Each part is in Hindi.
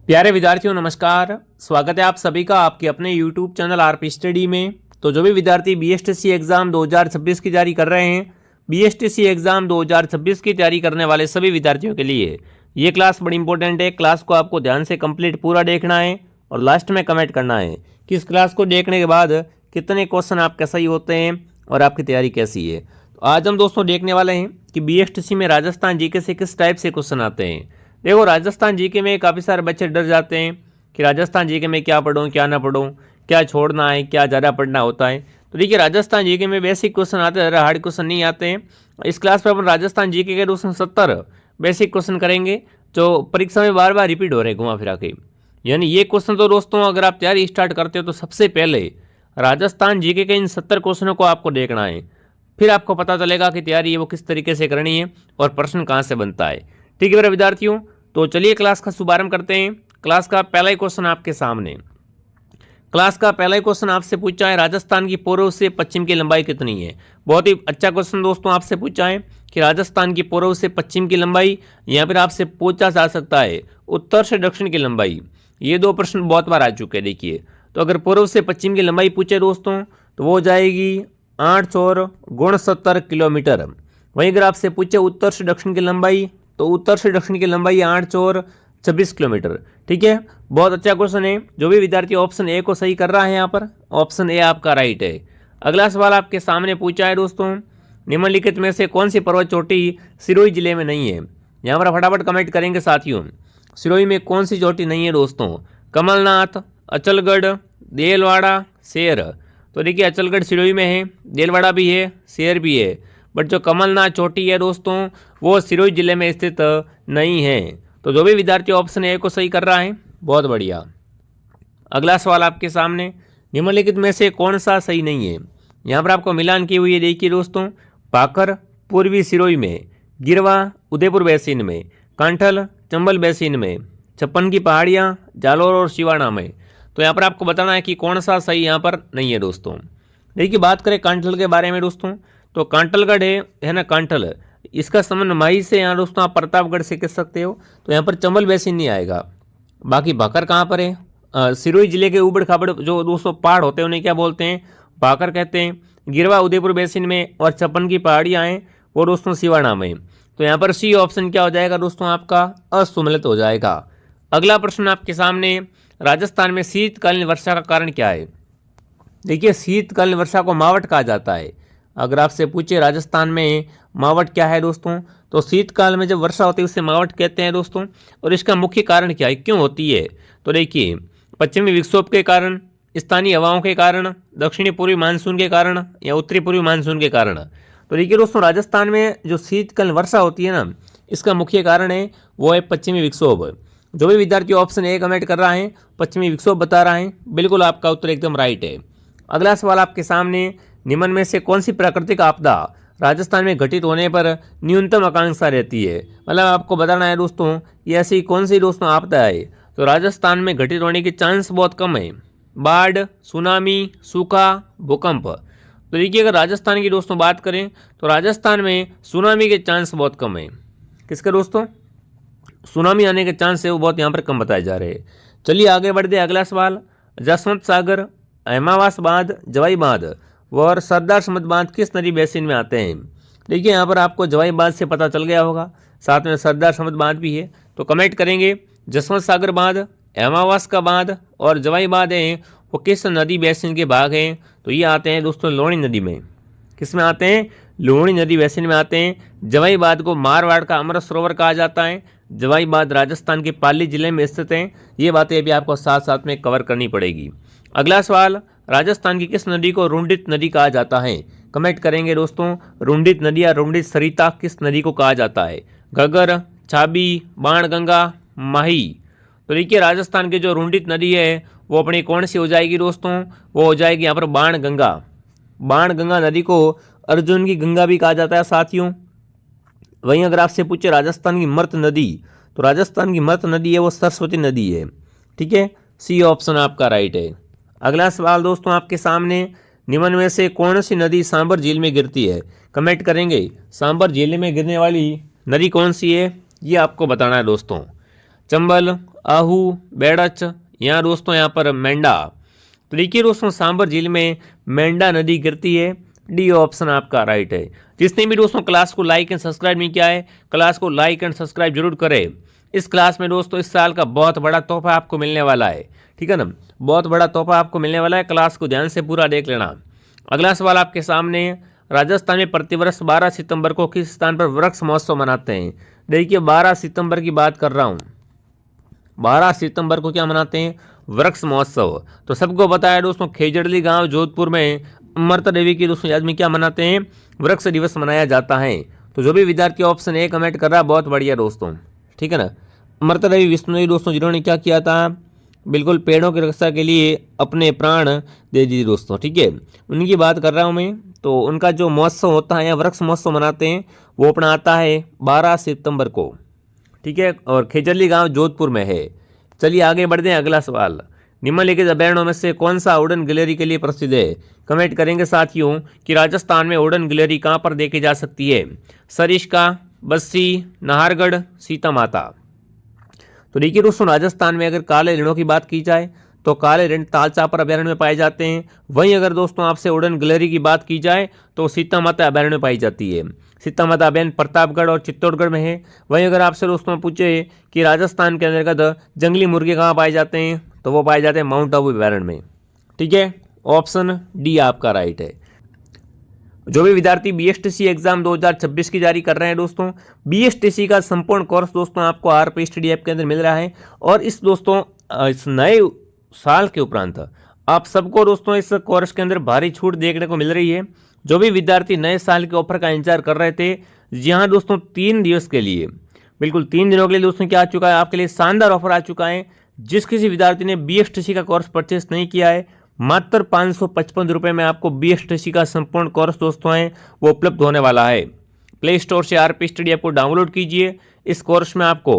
प्यारे विद्यार्थियों नमस्कार। स्वागत है आप सभी का आपके अपने YouTube चैनल आरपी स्टडी में। तो जो भी विद्यार्थी बीएसटीसी एग्जाम 2026 की तैयारी कर रहे हैं, बीएसटीसी एग्जाम 2026 की तैयारी करने वाले सभी विद्यार्थियों के लिए ये क्लास बड़ी इंपॉर्टेंट है। क्लास को आपको ध्यान से कंप्लीट पूरा देखना है और लास्ट में कमेंट करना है कि इस क्लास को देखने के बाद कितने क्वेश्चन आपके सही होते हैं और आपकी तैयारी कैसी है। तो आज हम दोस्तों देखने वाले हैं कि बीएसटीसी में राजस्थान जीके से किस टाइप से क्वेश्चन आते हैं। देखो, राजस्थान जीके में काफ़ी सारे बच्चे डर जाते हैं कि राजस्थान जीके में क्या पढूं क्या ना पढूं, क्या छोड़ना है, क्या ज़्यादा पढ़ना होता है। तो देखिए, राजस्थान जीके में बेसिक क्वेश्चन आते हैं, हार्ड क्वेश्चन नहीं आते हैं। इस क्लास पर अपन राजस्थान जीके के दोस्तों 70 बेसिक क्वेश्चन करेंगे जो परीक्षा में बार बार रिपीट हो रहे घुमा फिरा के। यानी ये क्वेश्चन तो दोस्तों अगर आप तैयारी स्टार्ट करते हो तो सबसे पहले राजस्थान जीके के इन 70 क्वेश्चनों को आपको देखना है, फिर आपको पता चलेगा कि तैयारी वो किस तरीके से करनी है और प्रश्न कहाँ से बनता है। ठीक है मेरे विद्यार्थियों, तो चलिए क्लास का शुभारंभ करते हैं। क्लास का पहला ही क्वेश्चन आपके सामने। क्लास का पहला ही क्वेश्चन आपसे पूछा है, राजस्थान की पूर्व से पश्चिम की लंबाई कितनी है। बहुत ही अच्छा क्वेश्चन दोस्तों आपसे पूछा है कि राजस्थान की पूर्व से पश्चिम की लंबाई, या फिर आपसे पूछा जा सकता है उत्तर से दक्षिण की लंबाई। ये दो प्रश्न बहुत बार आ चुके हैं। देखिए, तो अगर पूर्व से पश्चिम की लंबाई पूछे दोस्तों तो वो हो जाएगी 869 किलोमीटर। वहीं अगर आपसे पूछे उत्तर से दक्षिण की लंबाई तो उत्तर से दक्षिण की लंबाई 826 किलोमीटर। ठीक है, बहुत अच्छा क्वेश्चन है। जो भी विद्यार्थी ऑप्शन ए को सही कर रहा है, यहाँ पर ऑप्शन ए आपका राइट है। अगला सवाल आपके सामने पूछा है दोस्तों, निम्नलिखित में से कौन सी पर्वत चोटी सिरोही जिले में नहीं है। यहाँ पर फटाफट कमेंट करेंगे साथियों, सिरोही में कौन सी चोटी नहीं है दोस्तों। कमलनाथ, अचलगढ़, देलवाड़ा, शेर। तो देखिए, अचलगढ़ सिरोही में है, देलवाड़ा भी है, शेर भी है, बट जो कमलनाथ चोटी है दोस्तों वो सिरोही जिले में स्थित नहीं है। तो जो भी विद्यार्थी ऑप्शन ए को सही कर रहा है, बहुत बढ़िया। अगला सवाल आपके सामने, निम्नलिखित में से कौन सा सही नहीं है। यहाँ पर आपको मिलान की हुई है। देखिए दोस्तों, पाकर पूर्वी सिरोही में, गिरवा उदयपुर बेसिन में, कांठल चंबल बेसिन में, छप्पन की पहाड़ियाँ जालोर और सिवाना में। तो यहाँ पर आपको बताना है कि कौन सा सही यहाँ पर नहीं है दोस्तों। देखिए, बात करें कांठल के बारे में दोस्तों, तो कांठलगढ़ है ना, कांठल, इसका संबंध माही से यहाँ दोस्तों आप प्रतापगढ़ से कह सकते हो। तो यहाँ पर चंबल बेसिन नहीं आएगा। बाकी भाकर कहाँ पर है, सिरोही जिले के ऊबड़ खाबड़ जो दोस्तों पहाड़ होते हैं उन्हें क्या बोलते हैं, भाकर कहते हैं। गिरवा उदयपुर बेसिन में और छप्पन की पहाड़ियाँ हैं वो दोस्तों सिवाना में। तो यहाँ पर सी ऑप्शन क्या हो जाएगा दोस्तों, आपका असुमेलित हो जाएगा। अगला प्रश्न आपके सामने, राजस्थान में शीतकालीन वर्षा का कारण क्या है। देखिए, शीतकालीन वर्षा को मावट कहा जाता है। अगर आपसे पूछे राजस्थान में मावट क्या है दोस्तों, तो शीतकाल में जब वर्षा होती है उसे मावट कहते हैं दोस्तों। और इसका मुख्य कारण क्या है, क्यों होती है। तो देखिए, पश्चिमी विक्षोभ के कारण, स्थानीय हवाओं के कारण, दक्षिणी पूर्वी मानसून के कारण या उत्तरी पूर्वी मानसून के कारण। तो देखिए दोस्तों, राजस्थान में जो शीतकालीन वर्षा होती है ना, इसका मुख्य कारण है वो है पश्चिमी विक्षोभ। जो भी विद्यार्थी ऑप्शन ए कमेंट कर रहा है, पश्चिमी विक्षोभ बता रहा है, बिल्कुल आपका उत्तर एकदम राइट है। अगला सवाल आपके सामने, निम्न में से कौन सी प्राकृतिक आपदा राजस्थान में घटित होने पर न्यूनतम आकांक्षा रहती है। मतलब आपको बताना है दोस्तों ये ऐसी कौन सी दोस्तों आपदा है तो राजस्थान में घटित होने के चांस बहुत कम है। बाढ़, सुनामी, सूखा, भूकंप। तो देखिए, अगर राजस्थान की दोस्तों बात करें तो राजस्थान में सुनामी के चांस बहुत कम है। किसके दोस्तों, सुनामी आने के चांस है वो बहुत यहाँ पर कम बताए जा रहे हैं। चलिए आगे बढ़ते। अगला सवाल, जसवंत सागर, हेमावास बांध, जवाई बांध और सरदार समद बांध किस नदी बेसिन में आते हैं। देखिए, यहाँ पर आपको जवाई बांध से पता चल गया होगा, साथ में सरदार समद बांध भी है। तो कमेंट करेंगे, जसवंत सागर बांध, हेमावास का बांध और जवाई बांध हैं वो किस नदी बेसिन के भाग हैं। तो ये आते हैं दोस्तों लूणी नदी में। किस में आते हैं, लूणी नदी बेसिन में आते हैं। जवाई बांध को मारवाड़ का अमृत सरोवर कहा जाता है। जवाई बांध राजस्थान के पाली जिले में स्थित हैं। ये बातें अभी आपको साथ साथ में कवर करनी पड़ेगी। अगला सवाल, राजस्थान की किस नदी को रुंडित नदी कहा जाता है। कमेंट करेंगे दोस्तों, रुंडित नदी या रुंडित सरिता किस नदी को कहा जाता है। घग्गर, छाबी, बाणगंगा, माही। तो देखिए, राजस्थान की जो रुंडित नदी है वो अपनी कौन सी हो जाएगी दोस्तों, वो हो जाएगी यहाँ पर बाणगंगा। बाणगंगा नदी को अर्जुन की गंगा भी कहा जाता है साथियों। वहीं अगर आपसे पूछे राजस्थान की मृत नदी, तो राजस्थान की मृत नदी है वो सरस्वती नदी है। ठीक है, सी ऑप्शन आपका राइट है। अगला सवाल दोस्तों आपके सामने, निम्न में से कौन सी नदी सांबर झील में गिरती है। कमेंट करेंगे, सांबर झील में गिरने वाली नदी कौन सी है ये आपको बताना है दोस्तों। चंबल, आहू, बेड़च, यहाँ दोस्तों यहाँ पर मेंढा। तो देखिए दोस्तों सांबर झील में मेंढा नदी गिरती है। डी ऑप्शन आपका राइट है। जिसने भी दोस्तों क्लास को लाइक एंड सब्सक्राइब नहीं किया है, क्लास को लाइक एंड सब्सक्राइब जरूर करें। इस क्लास में दोस्तों इस साल का बहुत बड़ा तोहफा आपको मिलने वाला है, ठीक है ना, बहुत बड़ा तोहफा आपको मिलने वाला है। क्लास को ध्यान से पूरा देख लेना। अगला सवाल आपके सामने, राजस्थान में प्रतिवर्ष 12 सितंबर को किस स्थान पर वृक्ष महोत्सव मनाते हैं? देखिए 12 सितंबर की बात कर रहा हूँ, 12 सितंबर को क्या मनाते हैं? वृक्ष महोत्सव। तो सबको पता है दोस्तों खेजड़ली गांव जोधपुर में अमृता देवी की दोस्तों याद में क्या मनाते हैं? वृक्ष दिवस मनाया जाता है। तो जो भी विद्यार्थी ऑप्शन ए कमेंट कर रहा है बहुत बढ़िया दोस्तों, ठीक है ना। अमृता देवी विष्णु दोस्तों जिन्होंने क्या किया था? बिल्कुल पेड़ों की रक्षा के लिए अपने प्राण दे दिए दोस्तों, ठीक है, उनकी बात कर रहा हूँ मैं। तो उनका जो महोत्सव होता है या वृक्ष महोत्सव मनाते हैं वो अपना आता है 12 सितंबर को, ठीक है, और खेजरली गांव जोधपुर में है। चलिए आगे बढ़ते हैं। अगला सवाल, निम्नलिखित अभ्यारण्यों में से कौन सा उड़न गिलहरी के लिए प्रसिद्ध है? कमेंट करेंगे साथियों कि राजस्थान में उड़न गिलहरी कहाँ पर देखी जा सकती है? सरिस्का, बस्सी, नाहरगढ़, सीता माता। तो देखिए दोस्तों राजस्थान में अगर काले ऋणों की बात की जाए तो काले ऋण तालचापर अभ्यारण्य में पाए जाते हैं। वहीं अगर दोस्तों आपसे उड़न गिलहरी की बात की जाए तो सीता माता अभ्यारण्य में पाई जाती है। सीता माता अभ्यारण्य प्रतापगढ़ और चित्तौड़गढ़ में है। वहीं अगर आपसे दोस्तों पूछे कि राजस्थान के अंतर्गत जंगली मुर्गे कहाँ पाए जाते हैं तो वो पाए जाते हैं माउंट आबू अभ्यारण्य में, ठीक है, ऑप्शन डी आपका राइट है। जो भी विद्यार्थी बीएसटीसी एग्जाम 2026 की जारी कर रहे हैं दोस्तों, बीएसटीसी का संपूर्ण कोर्स दोस्तों आपको आरपी स्टडी ऐप के अंदर मिल रहा है। और इस दोस्तों इस नए साल के उपरांत आप सबको दोस्तों इस कोर्स के अंदर भारी छूट देखने को मिल रही है। जो भी विद्यार्थी नए साल के ऑफर का इंतजार कर रहे थे, यहाँ दोस्तों 3 दिवस के लिए, बिल्कुल 3 दिनों के लिए दोस्तों क्या आ चुका है आपके लिए? शानदार ऑफर आ चुका है। जिस किसी विद्यार्थी ने बीएसटीसी का कोर्स परचेस नहीं किया है, मात्र 555 रुपये में आपको बीएसटीसी का संपूर्ण कोर्स दोस्तों है वो उपलब्ध होने वाला है। प्ले स्टोर से आरपी स्टडी ऐप को डाउनलोड कीजिए। इस कोर्स में आपको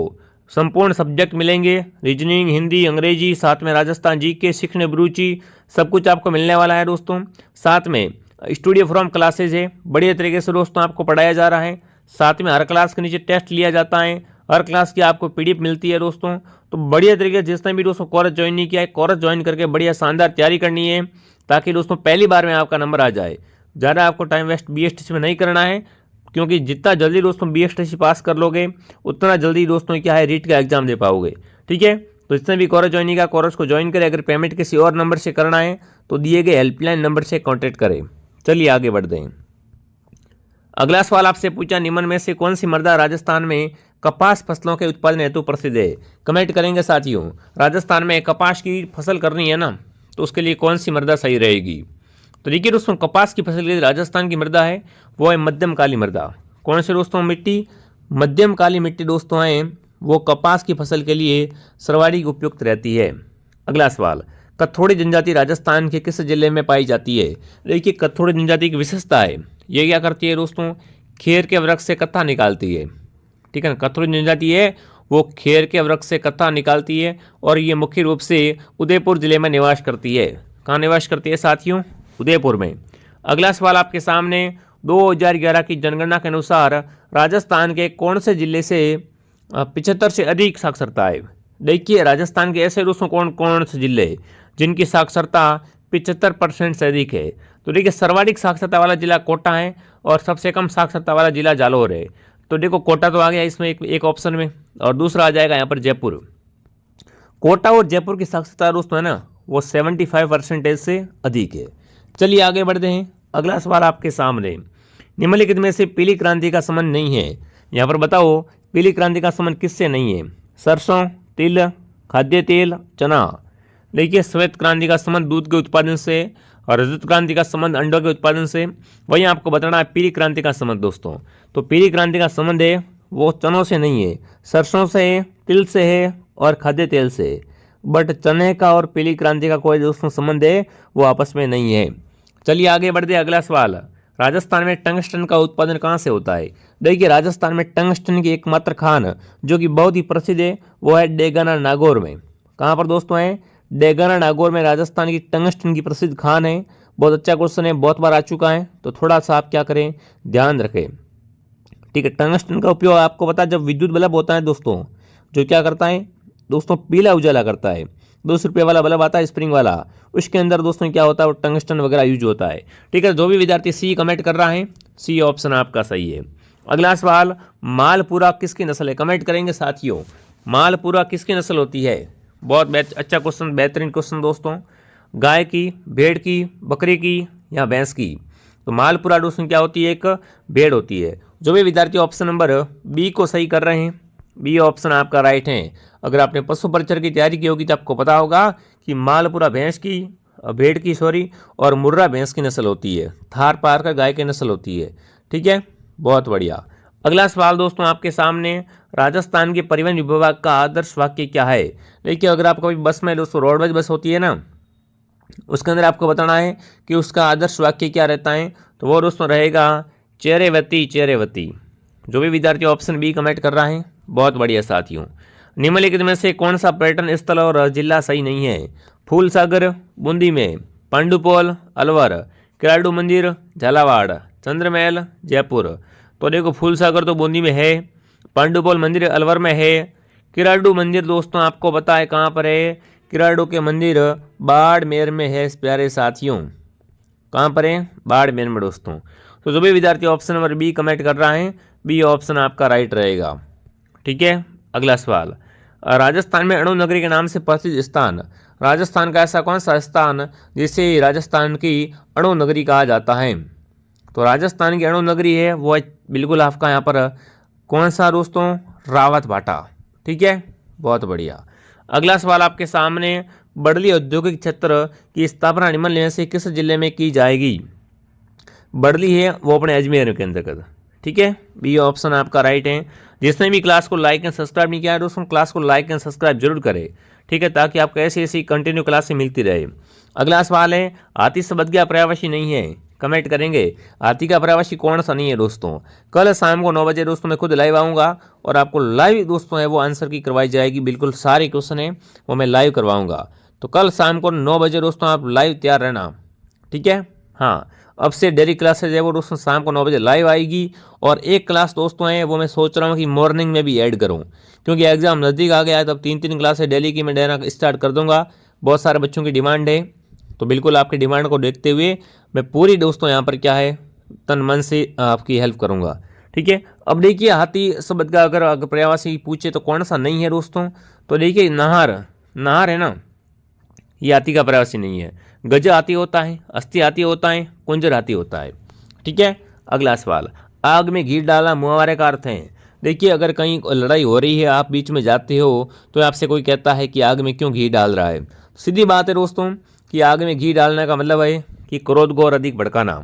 संपूर्ण सब्जेक्ट मिलेंगे, रीजनिंग, हिंदी, अंग्रेजी, साथ में राजस्थान जीके, सीखने अभिरुचि, सब कुछ आपको मिलने वाला है दोस्तों। साथ में स्टूडियो फ्रॉम क्लासेज है, बढ़िया तरीके से दोस्तों आपको पढ़ाया जा रहा है। साथ में हर क्लास के नीचे टेस्ट लिया जाता है, हर क्लास की आपको पीडीएफ मिलती है दोस्तों। तो बढ़िया तरीके से जिसने भी दोस्तों कोर्स ज्वाइन नहीं किया है, कोर्स ज्वाइन करके बढ़िया शानदार तैयारी करनी है ताकि दोस्तों पहली बार में आपका नंबर आ जाए। ज़्यादा आपको टाइम वेस्ट बीएसटीसी में नहीं करना है, क्योंकि जितना जल्दी दोस्तों बीएसटीसी पास कर लोगे उतना जल्दी दोस्तों क्या है रीट का एग्जाम दे पाओगे, ठीक है। तो जिसने भी कोर्स ज्वाइन किया कोर्स को ज्वाइन करें। अगर पेमेंट किसी और नंबर से करना है तो दिए गए हेल्पलाइन नंबर से कॉन्टैक्ट करें। चलिए आगे बढ़ते हैं। अगला सवाल आपसे पूछा, निम्न में से कौन सी मृदा राजस्थान में कपास फसलों के उत्पादन हेतु प्रसिद्ध है? कमेंट करेंगे साथियों। राजस्थान में कपास की फसल करनी है ना, तो उसके लिए कौन सी मृदा सही रहेगी? तो देखिए दोस्तों कपास की फसल के लिए राजस्थान की मृदा है वो है मध्यम काली मृदा। कौन से दोस्तों मिट्टी? मध्यम काली मिट्टी दोस्तों है वो कपास की फसल के लिए सर्वाधिक उपयुक्त रहती है। अगला सवाल, कथोड़ी जनजाति राजस्थान के किस जिले में पाई जाती है? देखिए कथोड़ी जनजाति की विशेषता है, ये क्या करती है दोस्तों? खेर के वृक्ष से कत्था निकालती है, ठीक है ना। कथोड़ी जनजाति है वो खेर के वृक्ष से कत्था निकालती है और ये मुख्य रूप से उदयपुर जिले में निवास करती है। कहाँ निवास करती है साथियों? उदयपुर में। अगला सवाल आपके सामने, 2011 की जनगणना के अनुसार राजस्थान के कौन से जिले से 75 से अधिक साक्षरता है? देखिए राजस्थान के ऐसे दोस्तों कौन कौन से जिले जिनकी साक्षरता 75% से अधिक है? तो देखिए सर्वाधिक साक्षरता वाला जिला कोटा है और सबसे कम साक्षरता वाला जिला जालौर है। तो देखो कोटा तो आ गया इसमें एक ऑप्शन में, और दूसरा आ जाएगा यहाँ पर जयपुर। कोटा और जयपुर की साक्षरता दोस्तों है ना वो 75% से अधिक है। चलिए आगे बढ़ते हैं। अगला सवाल आपके सामने, निम्नलिखित में से पीली क्रांति का संबंध नहीं है, यहाँ पर बताओ पीली क्रांति का संबंध किससे नहीं है? सरसों, तिल, खाद्य तेल, चना। देखिए श्वेत क्रांति का संबंध दूध के उत्पादन से और रजत क्रांति का संबंध अंडों के उत्पादन से। वहीं आपको बताना है पीली क्रांति का संबंध दोस्तों, तो पीली क्रांति का संबंध है वो चनों से नहीं है, सरसों से है, तिल से है और खाद्य तेल से। बट चने का और पीली क्रांति का कोई दोस्तों संबंध है वो आपस में नहीं है। चलिए आगे बढ़ते। अगला सवाल, राजस्थान में टंगस्टन का उत्पादन कहाँ से होता है? देखिए राजस्थान में टंगस्टन की एकमात्र खान जो कि बहुत ही प्रसिद्ध है वो है डेगाना नागौर में। कहाँ पर दोस्तों है? डेगाना नागौर में राजस्थान की टंगस्टन की प्रसिद्ध खान है। बहुत अच्छा क्वेश्चन है, बहुत बार आ चुका है, तो थोड़ा सा आप क्या करें ध्यान रखें, ठीक है। टंगस्टन का उपयोग आपको पता है जब विद्युत बल्ब होता है दोस्तों, जो क्या करता है दोस्तों पीला उजाला करता है। 200 रुपये वाला बल्ब आता है स्प्रिंग वाला, उसके अंदर दोस्तों क्या होता है, वो टंगस्टन वगैरह यूज होता है। ठीक है, जो भी विद्यार्थी सी कमेंट कर रहा है, सी ऑप्शन आपका सही है। अगला सवाल, मालपुरा किसकी नस्ल है? कमेंट करेंगे साथियों, मालपुरा किसकी नस्ल होती है? बहुत अच्छा क्वेश्चन, बेहतरीन क्वेश्चन दोस्तों। गाय की, भेड़ की, बकरी की या भैंस की? तो मालपुरा दोस्तों क्या होती है, एक भेड़ होती है। जो भी विद्यार्थी ऑप्शन नंबर बी को सही कर रहे हैं, बी ऑप्शन आपका राइट है। अगर आपने पशु परिचर की तैयारी की होगी तो आपको पता होगा कि मालपुरा भैंस की, भेड़ की सॉरी, और मुर्रा भैंस की नस्ल होती है, थार पारकर गाय की नस्ल होती है। ठीक है, बहुत बढ़िया। अगला सवाल दोस्तों आपके सामने, राजस्थान के परिवहन विभाग का आदर्श वाक्य क्या है? देखिए, अगर आप कभी बस में दोस्तों रोडवेज बस होती है ना, उसके अंदर आपको बताना है कि उसका आदर्श वाक्य क्या रहता है। तो वो दोस्तों रहेगा चेरेवती चेरेवती। जो भी विद्यार्थी ऑप्शन बी कमेंट कर रहा है, बहुत बढ़िया साथियों। निम्नलिखित में से कौन सा पर्यटन स्थल और जिला सही नहीं है? फूलसागर बूंदी में, पांडुपोल अलवर, किराडू मंदिर झालावाड़, चंद्रमहल जयपुर। तो देखो, फूलसागर तो बूंदी में है, पांडुपोल मंदिर अलवर में है, किराडू मंदिर दोस्तों आपको पता है कहाँ पर है, किराडू के मंदिर बाड़मेर में है प्यारे साथियों। कहाँ पर है? बाड़मेर में दोस्तों। तो जो भी विद्यार्थी ऑप्शन नंबर बी कमेंट कर रहा है, बी ऑप्शन आपका राइट रहेगा। ठीक है, अगला सवाल, राजस्थान में अणु नगरी के नाम से प्रसिद्ध स्थान, राजस्थान का ऐसा कौन सा स्थान जिसे राजस्थान की अणु नगरी कहा जाता है? तो राजस्थान की अणु नगरी है वो बिल्कुल आपका यहाँ पर कौन सा दोस्तों? रावत भाटा। ठीक है, बहुत बढ़िया। अगला सवाल आपके सामने, बड़ली औद्योगिक क्षेत्र की स्थापना निम्नलिखित में से किस जिले में की जाएगी? बड़ली है वो अपने अजमेर के अंतर्गत। ठीक है, बी ऑप्शन आपका राइट है। जिसने भी क्लास को लाइक एंड सब्सक्राइब नहीं किया है दोस्तों, क्लास को लाइक एंड सब्सक्राइब जरूर करें। ठीक है, ताकि आपको ऐसी ऐसी कंटिन्यू क्लासें मिलती रहे। अगला सवाल है, हाथी शब्द का पर्यायवाची नहीं है? कमेंट करेंगे हाथी का पर्यायवाची कौन सा नहीं है दोस्तों? कल शाम को 9 बजे दोस्तों मैं खुद लाइव आऊँगा और आपको लाइव दोस्तों है वो आंसर की करवाई जाएगी। बिल्कुल सारे क्वेश्चन है वो मैं लाइव करवाऊँगा। तो कल शाम को 9 बजे दोस्तों आप लाइव तैयार रहना। ठीक है, हाँ, अब से डेली क्लासेज है वो दोस्तों शाम को 9 बजे लाइव आएगी। और एक क्लास दोस्तों है वो मैं सोच रहा हूँ कि मॉर्निंग में भी ऐड करूँ, क्योंकि एग्जाम नज़दीक आ गया है। तब 3-3 क्लासेज डेली की मैं देना स्टार्ट कर दूंगा। बहुत सारे बच्चों की डिमांड है, तो बिल्कुल आपकी डिमांड को देखते हुए मैं पूरी दोस्तों यहाँ पर क्या है तन मन से आपकी हेल्प करूँगा। ठीक है, अब देखिए, हाथी शब्द का अगर पर्यायवाची पूछे तो कौन सा नहीं है दोस्तों? तो देखिए, नाहर, नाहर है ना, ये हाथी का पर्यायवाची नहीं है। गज हाथी होता है, अस्थि हाथी होता है, कुंजर हाथी होता है। ठीक है, अगला सवाल, आग में घी डाला मुहावरे का अर्थ है? देखिए, अगर कहीं लड़ाई हो रही है, आप बीच में जाते हो, तो आपसे कोई कहता है कि आग में क्यों घी डाल रहा है, सीधी बात है दोस्तों कि आग में घी डालने का मतलब है कि क्रोध को और अधिक भड़काना,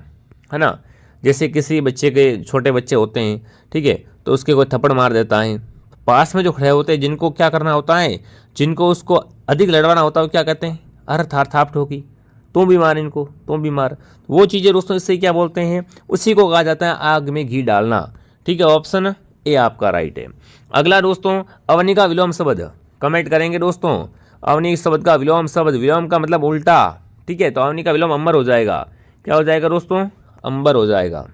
है ना। जैसे किसी बच्चे के, छोटे बच्चे होते हैं, ठीक है, तो उसके कोई थप्पड़ मार देता है, पास में जो खड़े होते हैं जिनको क्या करना होता है, जिनको उसको अधिक लड़वाना होता है, वो क्या कहते हैं, अरे थार थाप ठोकी, तुम भी मार इनको, तुम भी मार। वो चीज़ें दोस्तों इससे क्या बोलते हैं, उसी को कहा जाता है आग में घी डालना। ठीक है, ऑप्शन ए आपका राइट है। अगला दोस्तों, अवनी का विलोम शब्द, कमेंट करेंगे दोस्तों। अवनी शब्द का विलोम शब्द, विलोम का मतलब उल्टा। ठीक है, तो अवनी का विलोम अंबर हो जाएगा। क्या हो जाएगा दोस्तों? अंबर हो जाएगा।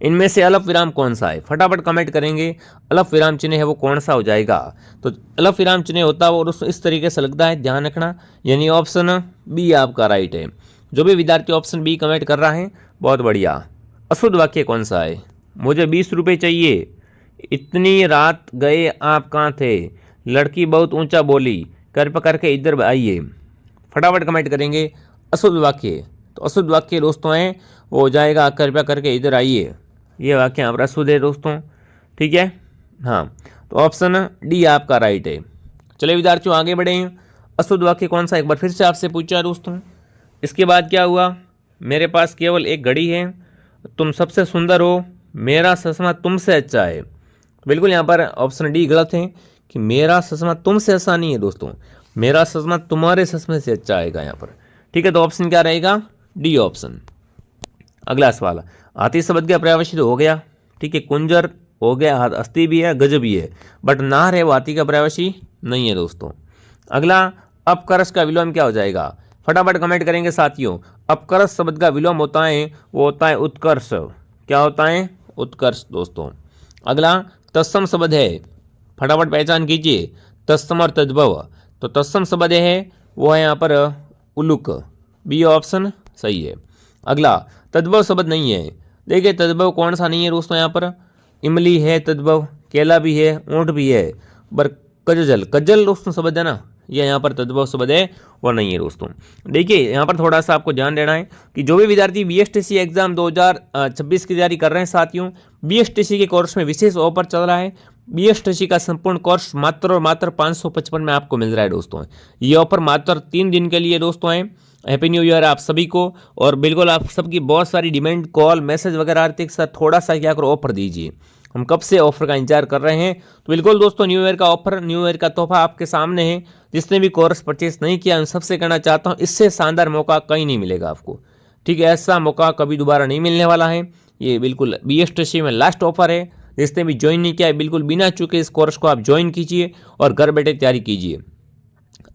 इनमें से अलफ विराम कौन सा है? फटाफट कमेंट करेंगे, अलफ विराम चिन्ह है वो कौन सा हो जाएगा? तो अलफ विराम चिन्ह होता है वो दोस्तों इस तरीके से लगता है, ध्यान रखना, यानी ऑप्शन बी आपका राइट है। जो भी विद्यार्थी ऑप्शन बी कमेंट कर रहा है, बहुत बढ़िया। अशुद्ध वाक्य कौन सा है? मुझे 20 रुपये चाहिए, इतनी रात गए आप कहाँ थे, लड़की बहुत ऊंचा बोली, कर पकड़ के इधर आइए। फटाफट कमेंट करेंगे अशुद्ध वाक्य। तो अशुद्ध वाक्य दोस्तों हैं वो हो जाएगा कृपया करके इधर आइए। ये वाक्य यहाँ पर अशुद्ध है दोस्तों। ठीक है, हाँ, तो ऑप्शन डी आपका राइट है। चलिए विद्यार्थियों आगे बढ़े हैं। अशुद्ध वाक्य कौन सा, एक बार फिर से आपसे पूछा दोस्तों। इसके बाद क्या हुआ, मेरे पास केवल एक घड़ी है, तुम सबसे सुंदर हो, मेरा चश्मा तुमसे अच्छा है। बिल्कुल यहाँ पर ऑप्शन डी गलत है कि मेरा चश्मा तुमसे अच्छा नहीं है दोस्तों, मेरा चश्मा तुम्हारे चश्मे से अच्छा आएगा यहाँ पर। ठीक है, तो ऑप्शन क्या रहेगा? D option. अगला सवाल, हाथी शब्द का पर्यायवाची तो हो गया। ठीक है, कुंजर हो गया, अस्थि भी है, गज भी है, बट नार है वो हाथी का पर्यायवाची नहीं है दोस्तों। अगला, अपकर्ष का विलोम क्या हो जाएगा? फटाफट कमेंट करेंगे साथियों। अपकर्ष शब्द का विलोम होता है वो होता है उत्कर्ष। क्या होता है? उत्कर्ष दोस्तों। अगला, तत्सम शब्द है, फटाफट पहचान कीजिए। तत्सम और तद्भव, तो तत्सम शब्द है वो है यहाँ पर उल्लुक, बी ऑप्शन सही है। अगला तद्भव शब्द नहीं है। देखिए तद्भव कौन सा नहीं है दोस्तों, यहाँ पर इमली है तद्भव, केला भी है, ऊँट भी है, पर कजल, कजल दोस्तों शब्द है ना, ये यहाँ पर तद्भव शब्द है वो नहीं है दोस्तों। देखिए यहाँ पर थोड़ा सा आपको ध्यान देना है कि जो भी विद्यार्थी बीएसटीसी एग्जाम 2026 की तैयारी कर रहे हैं साथियों, बीएसटीसी के कोर्स में विशेष ऑफर चल रहा है। बीएसटीसी का संपूर्ण कोर्स मात्र और मात्र 555 में आपको मिल रहा है दोस्तों। ये ऑफर मात्र 3 दिन के लिए दोस्तों है। हैप्पी न्यू ईयर आप सभी को, और बिल्कुल आप सबकी बहुत सारी डिमांड, कॉल, मैसेज वगैरह आते हैं, साथ थोड़ा सा क्या करो ऑफर दीजिए। हम कब से ऑफर का इंतजार कर रहे हैं, तो बिल्कुल दोस्तों न्यू ईयर का ऑफर, न्यू ईयर का तोहफा आपके सामने है। जिसने भी कोर्स परचेस नहीं किया उन सबसे कहना चाहता हूँ, इससे शानदार मौका कहीं नहीं मिलेगा आपको, ठीक है। ऐसा मौका कभी दोबारा नहीं मिलने वाला है। ये बिल्कुल बीएसटीसी में लास्ट ऑफर है। जिसने भी ज्वाइन नहीं किया है बिल्कुल बिना चूके इस कोर्स को आप ज्वाइन कीजिए और घर बैठे तैयारी कीजिए।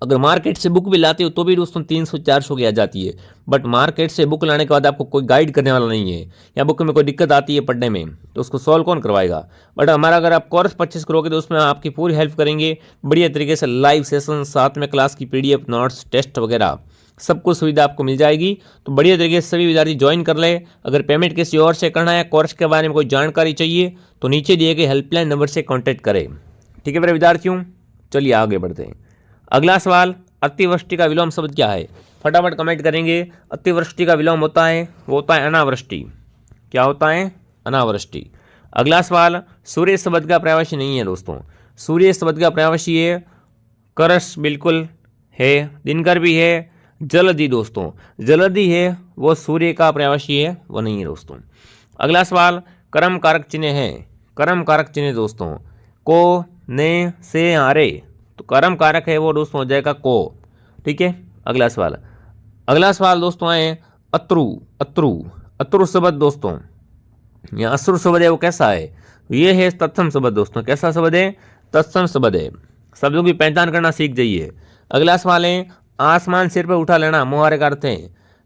अगर मार्केट से बुक भी लाते हो तो भी दोस्तों 300-400 की आ जाती है, बट मार्केट से बुक लाने के बाद आपको कोई गाइड करने वाला नहीं है, या बुक में कोई दिक्कत आती है पढ़ने में तो उसको सॉल्व कौन करवाएगा। बट हमारा अगर आप कोर्स परचेस करोगे तो उसमें आपकी पूरी हेल्प करेंगे बढ़िया तरीके से, लाइव सेशन, साथ में क्लास की PDF नोट्स, टेस्ट वगैरह सब कुछ सुविधा आपको मिल जाएगी। तो बढ़िया तरीके से सभी विद्यार्थी ज्वाइन कर ले। अगर पेमेंट किसी और से करना है, कोर्स के बारे में कोई जानकारी चाहिए तो नीचे दिए गए हेल्पलाइन नंबर से कॉन्टैक्ट करें, ठीक है मेरे विद्यार्थियों। चलिए आगे बढ़ते हैं। अगला सवाल, अतिवृष्टि का विलोम शब्द क्या है? फटाफट कमेंट करेंगे। अतिवृष्टि का विलोम होता है, वो होता है अनावृष्टि। क्या होता है? अनावृष्टि। अगला सवाल, सूर्य शब्द का पर्यायवाची नहीं है दोस्तों। सूर्य शब्द का पर्यायवाची है करस, बिल्कुल है, दिनकर भी है, जलधि दोस्तों, जलधि है वो सूर्य का पर्यायवाची है, वो नहीं है दोस्तों। अगला सवाल, कर्म कारक चिन्ह है। कर्म कारक चिन्ह दोस्तों को, ने, से, आरे, तो कर्म कारक है वो दोस्तों हो जाएगा को, ठीक है। अगला सवाल दोस्तों है अत्रु। अत्रु, अत्रु शब्द दोस्तों, यहाँ अश्रु शब्द है वो कैसा है? ये है तत्सम शब्द दोस्तों। कैसा शब्द है? तत्सम शब्द है। शब्दों की पहचान करना सीख जाइए। अगला सवाल है आसमान सिर पर उठा लेना, मुहावरे का अर्थ है।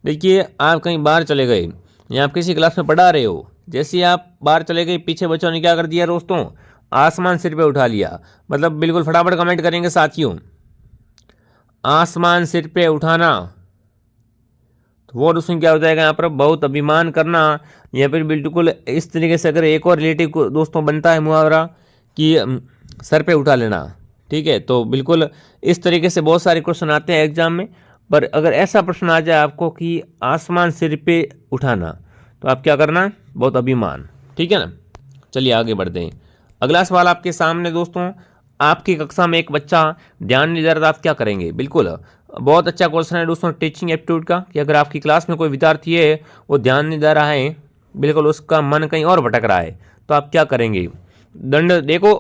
देखिए आप कहीं बाहर चले गए या आप किसी क्लास में पढ़ा रहे हो, जैसे आप बाहर चले गए, पीछे बच्चों ने क्या कर दिया दोस्तों? आसमान सिर पे उठा लिया। मतलब बिल्कुल फटाफट कमेंट करेंगे साथियों, आसमान सिर पे उठाना, तो वो दोस्तों क्या हो जाएगा यहाँ पर? बहुत अभिमान करना, या फिर बिल्कुल इस तरीके से। अगर एक और रिलेटिव दोस्तों बनता है मुहावरा कि सर पे उठा लेना, ठीक है, तो बिल्कुल इस तरीके से बहुत सारे क्वेश्चन आते हैं एग्जाम में। पर अगर ऐसा प्रश्न आ जाए आपको कि आसमान सिर पे उठाना, तो आप क्या करना? बहुत अभिमान, ठीक है ना। चलिए आगे बढ़ते हैं। अगला सवाल आपके सामने दोस्तों, आपकी कक्षा में एक बच्चा ध्यान नहीं दे रहा, आप क्या करेंगे? बिल्कुल बहुत अच्छा क्वेश्चन है दोस्तों टीचिंग एप्टीट्यूड का, कि अगर आपकी क्लास में कोई विद्यार्थी है वो ध्यान नहीं दे रहा है, बिल्कुल उसका मन कहीं और भटक रहा है, तो आप क्या करेंगे? दंड, देखो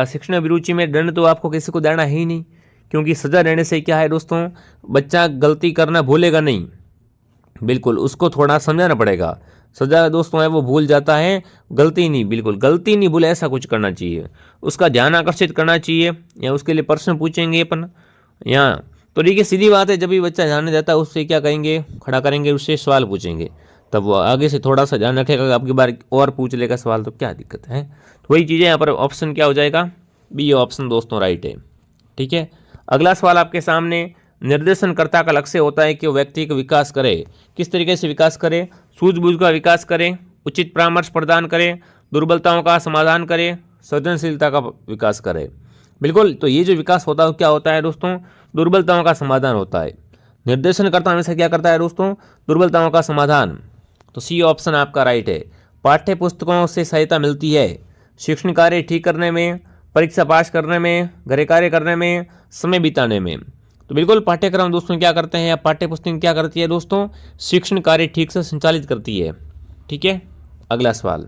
शिक्षण अभिरुचि में दंड तो आपको किसी को देना ही नहीं, क्योंकि सजा देने से क्या है दोस्तों, बच्चा गलती करना भूलेगा नहीं, बिल्कुल उसको थोड़ा समझाना पड़ेगा। सजा दोस्तों है वो भूल जाता है, गलती नहीं, बिल्कुल गलती नहीं भूले, ऐसा कुछ करना चाहिए, उसका ध्यान आकर्षित करना चाहिए, या उसके लिए प्रश्न पूछेंगे अपन यहाँ। तो देखिए सीधी बात है, जब भी बच्चा ध्यान नहीं देता उससे क्या करेंगे? खड़ा करेंगे, उससे सवाल पूछेंगे, तब वो आगे से थोड़ा सा ध्यान रखेगा, आपकी बार और पूछ लेगा सवाल, तो क्या दिक्कत है? तो वही चीज़ें यहाँ पर ऑप्शन क्या हो जाएगा? बी ऑप्शन दोस्तों राइट है, ठीक है। अगला सवाल आपके सामने, निर्देशनकर्ता का लक्ष्य होता है कि वो व्यक्ति का विकास करे। किस तरीके से विकास करे? सूझबूझ का विकास करे, उचित परामर्श प्रदान करे, दुर्बलताओं का समाधान करे, सृजनशीलता का विकास करे। बिल्कुल, तो ये जो विकास होता है क्या होता है दोस्तों? दुर्बलताओं का समाधान होता है। निर्देशनकर्ता हमेशा क्या करता है दोस्तों? दुर्बलताओं का समाधान। तो सी ऑप्शन आपका राइट है। पाठ्य पुस्तकों से सहायता मिलती है शिक्षण कार्य ठीक करने में, परीक्षा पास करने में, घर कार्य करने में, समय बिताने में। तो बिल्कुल पाठ्यक्रम दोस्तों क्या करते हैं, या पाठ्य पुस्तक क्या करती है दोस्तों? शिक्षण कार्य ठीक से संचालित करती है, ठीक है। अगला सवाल,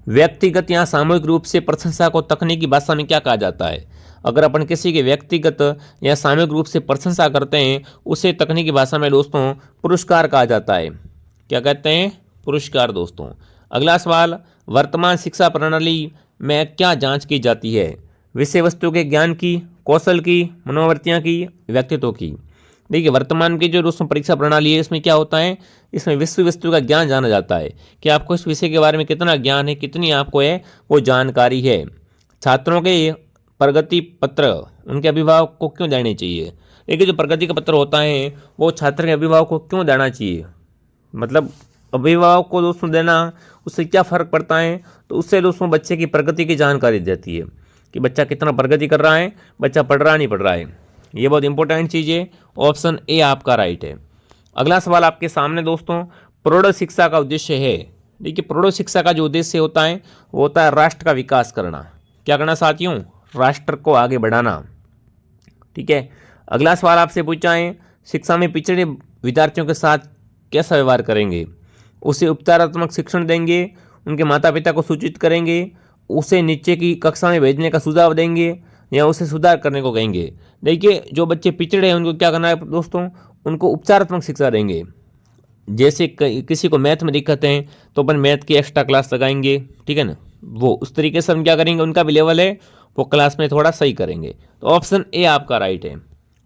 व्यक्तिगत या सामूहिक रूप से प्रशंसा को तकनीकी भाषा में क्या कहा जाता है? अगर अपन किसी के व्यक्तिगत या सामूहिक रूप से प्रशंसा करते हैं, उसे तकनीकी भाषा में दोस्तों पुरस्कार कहा जाता है। क्या कहते हैं? पुरस्कार दोस्तों। अगला सवाल, वर्तमान शिक्षा प्रणाली में क्या जांच की जाती है? विषय वस्तु के ज्ञान की, कौशल की, मनोवृत्तियाँ की, व्यक्तित्व की। देखिए वर्तमान की जो दोस्तों परीक्षा प्रणाली है, इसमें क्या होता है? इसमें विषय वस्तु का ज्ञान जाना जाता है कि आपको इस विषय के बारे में कितना ज्ञान है, कितनी आपको है वो जानकारी है। छात्रों के प्रगति पत्र उनके अभिभावक को क्यों देने चाहिए? देखिए, जो प्रगति का पत्र होता है वो छात्र के अभिभावक को क्यों देना चाहिए, मतलब अभिभावक को दोस्तों देना, उससे क्या फ़र्क पड़ता है? तो उससे दोस्तों बच्चे की प्रगति की जानकारी देती है कि बच्चा कितना प्रगति कर रहा है, बच्चा पढ़ रहा नहीं पढ़ रहा है। ये बहुत इंपॉर्टेंट चीज़ है। ऑप्शन ए आपका राइट है। अगला सवाल आपके सामने दोस्तों, प्रौढ़ शिक्षा का उद्देश्य है। देखिए, प्रौढ़ शिक्षा का जो उद्देश्य होता है वो होता है राष्ट्र का विकास करना। क्या करना साथियों? राष्ट्र को आगे बढ़ाना। ठीक है। अगला सवाल आपसे पूछा है, शिक्षा में पिछड़े विद्यार्थियों के साथ कैसा व्यवहार करेंगे? उसे उपचारात्मक शिक्षण देंगे, उनके माता पिता को सूचित करेंगे, उसे नीचे की कक्षा में भेजने का सुझाव देंगे, या उसे सुधार करने को कहेंगे? देखिए, जो बच्चे पिछड़े हैं उनको क्या करना है दोस्तों? उनको उपचारात्मक शिक्षा देंगे। जैसे किसी को मैथ में दिक्कत है तो अपन मैथ की एक्स्ट्रा क्लास लगाएंगे, ठीक है ना, वो उस तरीके से हम क्या करेंगे, उनका भी लेवल है वो क्लास में थोड़ा सही करेंगे। तो ऑप्शन ए आपका राइट है।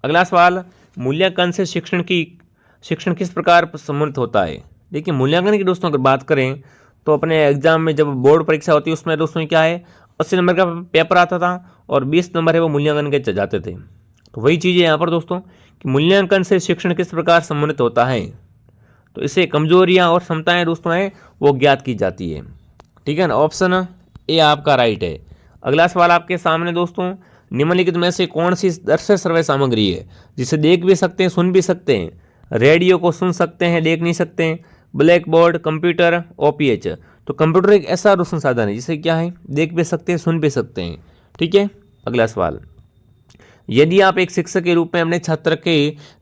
अगला सवाल, मूल्यांकन से शिक्षण किस प्रकार संबंधित होता है? देखिए, मूल्यांकन की दोस्तों अगर बात करें तो अपने एग्जाम में जब बोर्ड परीक्षा होती है उसमें दोस्तों क्या है, 80 नंबर का पेपर आता था और 20 नंबर है वो मूल्यांकन के जाते थे। तो वही चीज़ है यहाँ पर दोस्तों कि मूल्यांकन से शिक्षण किस प्रकार संबंधित होता है, तो इससे कमजोरियाँ और क्षमताएं दोस्तों हैं वो ज्ञात की जाती है। ठीक है ना, ऑप्शन ए आपका राइट है। अगला सवाल आपके सामने दोस्तों, निम्नलिखित में से कौन सी दृश्य श्रव्य सामग्री है जिसे देख भी सकते हैं सुन भी सकते हैं? रेडियो को सुन सकते हैं, देख नहीं सकते हैं। Black board, computer, OPH। तो कंप्यूटर एक ऐसा रोशन साधन है जिसे क्या है, देख भी सकते हैं सुन भी सकते हैं। ठीक है। अगला सवाल, यदि आप एक शिक्षक के रूप में अपने छात्र के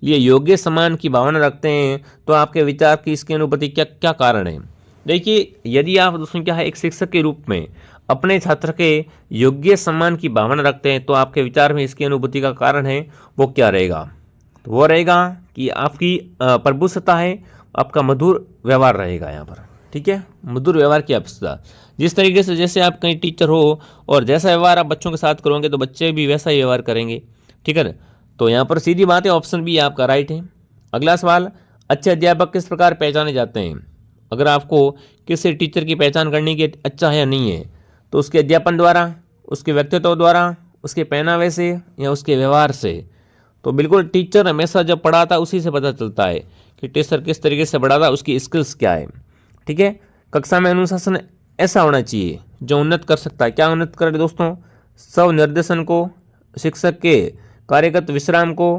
लिए योग्य सम्मान की भावना रखते हैं तो आपके विचार की इसकी अनुभूति क्या कारण है? देखिए, यदि आप दोस्तों क्या है एक शिक्षक के रूप में अपने छात्र के योग्य सम्मान की भावना रखते हैं तो आपके विचार में इसकी अनुभूति का कारण है वो क्या रहेगा? तो वो रहेगा कि आपकी प्रभुसत्ता है, आपका मधुर व्यवहार रहेगा यहाँ पर। ठीक है, मधुर व्यवहार की आवश्यकता। जिस तरीके से जैसे आप कहीं टीचर हो और जैसा व्यवहार आप बच्चों के साथ करोगे तो बच्चे भी वैसा ही व्यवहार करेंगे। ठीक है ना, तो यहाँ पर सीधी बात है, ऑप्शन बी आपका राइट है। अगला सवाल, अच्छे अध्यापक किस प्रकार पहचाने जाते हैं? अगर आपको किसी टीचर की पहचान करनी कि अच्छा है या नहीं है तो उसके अध्यापन द्वारा, उसके व्यक्तित्व द्वारा, उसके पहनावे से या उसके व्यवहार से। तो बिल्कुल टीचर हमेशा जब पढ़ाता उसी से पता चलता है कि टीचर किस तरीके से पढ़ाता, उसकी स्किल्स क्या है। ठीक है। कक्षा में अनुशासन ऐसा होना चाहिए जो उन्नत कर सकता है। क्या उन्नत करे दोस्तों? स्व निर्देशन को, शिक्षक के कार्यगत विश्राम को,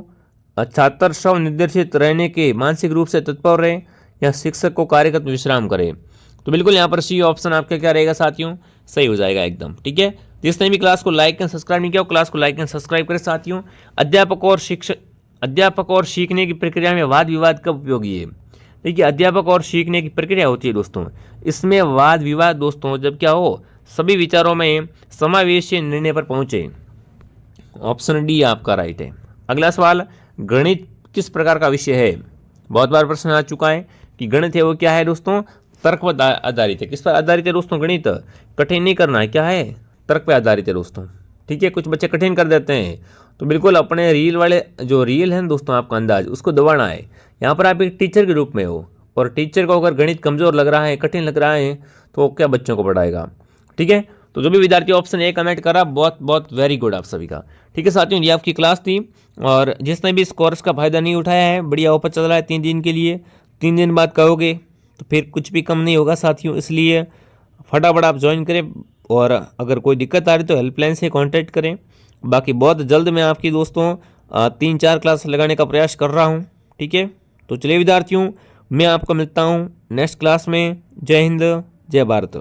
छात्र स्व निर्देशित रहने के मानसिक रूप से तत्पर रहे, या शिक्षक को कार्यगत विश्राम करे। तो बिल्कुल यहाँ पर सी ऑप्शन आपका क्या रहेगा साथियों, सही हो जाएगा एकदम। ठीक है। जिसने भी क्लास को लाइक एंड सब्सक्राइब नहीं किया, क्लास को लाइक एंड सब्सक्राइब करें साथियों। अध्यापक और सीखने की प्रक्रिया में वाद विवाद कब उपयोगी है? देखिए, अध्यापक और सीखने की प्रक्रिया होती है दोस्तों, इसमें वाद विवाद दोस्तों जब क्या हो, सभी विचारों में समावेशी निर्णय पर पहुंचे। ऑप्शन डी आपका राइट है। अगला सवाल, गणित किस प्रकार का विषय है? बहुत बार प्रश्न आ चुका है कि गणित है वो क्या है दोस्तों, तर्क पर आधारित है। किस पर आधारित है दोस्तों? गणित कठिन नहीं करना है, क्या है, तर्क पर आधारित है दोस्तों। ठीक है। कुछ बच्चे कठिन कर देते हैं तो बिल्कुल अपने रील वाले जो रील है दोस्तों आपका अंदाज उसको दबाना है। यहाँ पर आप एक टीचर के रूप में हो और टीचर को अगर गणित कमज़ोर लग रहा है, कठिन लग रहा है तो क्या बच्चों को पढ़ाएगा? ठीक है। तो जो भी विद्यार्थी ऑप्शन ए कमेंट करा, बहुत बहुत वेरी गुड आप सभी का। ठीक है साथियों, ये आपकी क्लास थी और जिसने भी इस कोर्स का फ़ायदा नहीं उठाया है, बढ़िया ऑफर चल रहा है 3 दिन के लिए। 3 दिन बाद कहोगे तो फिर कुछ भी कम नहीं होगा साथियों, इसलिए फटाफट आप ज्वाइन करें और अगर कोई दिक्कत आ रही तो हेल्पलाइन से कांटेक्ट करें। बाकी बहुत जल्द मैं आपकी दोस्तों 3-4 क्लास लगाने का प्रयास कर रहा हूं। ठीक है। तो चलिए विद्यार्थियों, मैं आपको मिलता हूं नेक्स्ट क्लास में। जय हिंद, जय भारत।